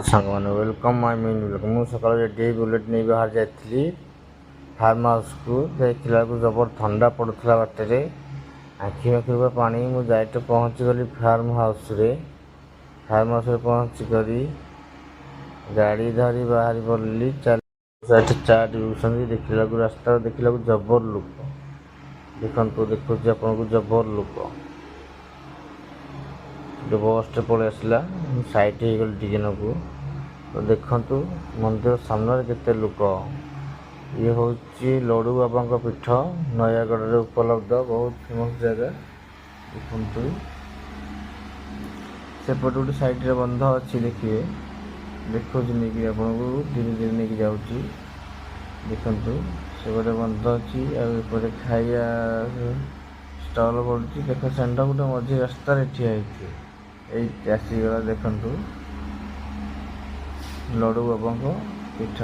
ସାଙ୍ଗମାନେ ୱେଲକମ୍ ମାଇ mean welcome. ମୁଁ ସକାଳୁ ରେଡ଼ି ବୁଲେଟ୍ ନେଇ ବାହାରି ଯାଇଥିଲି ଫାର୍ମ ହାଉସ୍କୁ। ଦେଖିଲା ବେଳକୁ ଜବର ଥଣ୍ଡା ପଡ଼ୁଥିଲା ବାଟରେ, ଆଖି ପାଖରୁ ପାଣି। ମୁଁ ଯାଇକି ପହଞ୍ଚିଗଲି ଫାର୍ମ ହାଉସ୍ରେ। ପହଞ୍ଚିକରି ଗାଡ଼ି ଧରି ବାହାରି ପଡ଼ିଲି। ସେଠି ଚା ପିଉଛନ୍ତି। ଦେଖିଲାକୁ ରାସ୍ତାରେ ଦେଖିଲାକୁ ଜବର ଲୋକ। ଦେଖନ୍ତୁ, ଦେଖୁଛି ଆପଣଙ୍କୁ ଜବର ଲୋକ। ବସ୍ଟେ ପଳେଇ ଆସିଲା, ମୁଁ ସାଇଟ୍ ହେଇଗଲି ଟିକେ ନାକୁ। ତ ଦେଖନ୍ତୁ ମନ୍ଦିର ସାମ୍ନାରେ କେତେ ଲୋକ। ଇଏ ହେଉଛି ଲଡ଼ୁ ବାବାଙ୍କ ପୀଠ, ନୟାଗଡ଼ରେ ଉପଲବ୍ଧ, ବହୁତ ଫେମସ୍ ଜାଗା। ଦେଖନ୍ତୁ ସେପଟେ ଗୋଟେ ସାଇଡ଼୍ରେ ବନ୍ଧ ଅଛି, ଦେଖିବେ। ଦେଖଉଛି ନେଇକି ଆପଣଙ୍କୁ, ଧୀରେ ଧୀରେ ନେଇକି ଯାଉଛି। ଦେଖନ୍ତୁ ସେପଟେ ବନ୍ଧ ଅଛି, ଆଉ ଏପଟେ ଖାଇବା ଷ୍ଟଲ୍ ପଡ଼ୁଛି। ଦେଖ ଷେଣ୍ଢ ଗୋଟେ ମଝି ରାସ୍ତାରେ ଠିଆ ହେଇଛି। ଏଇ ଆସିଗଲା, ଦେଖନ୍ତୁ ଲଡ଼ୁ ବାବାଙ୍କ ପୀଠ।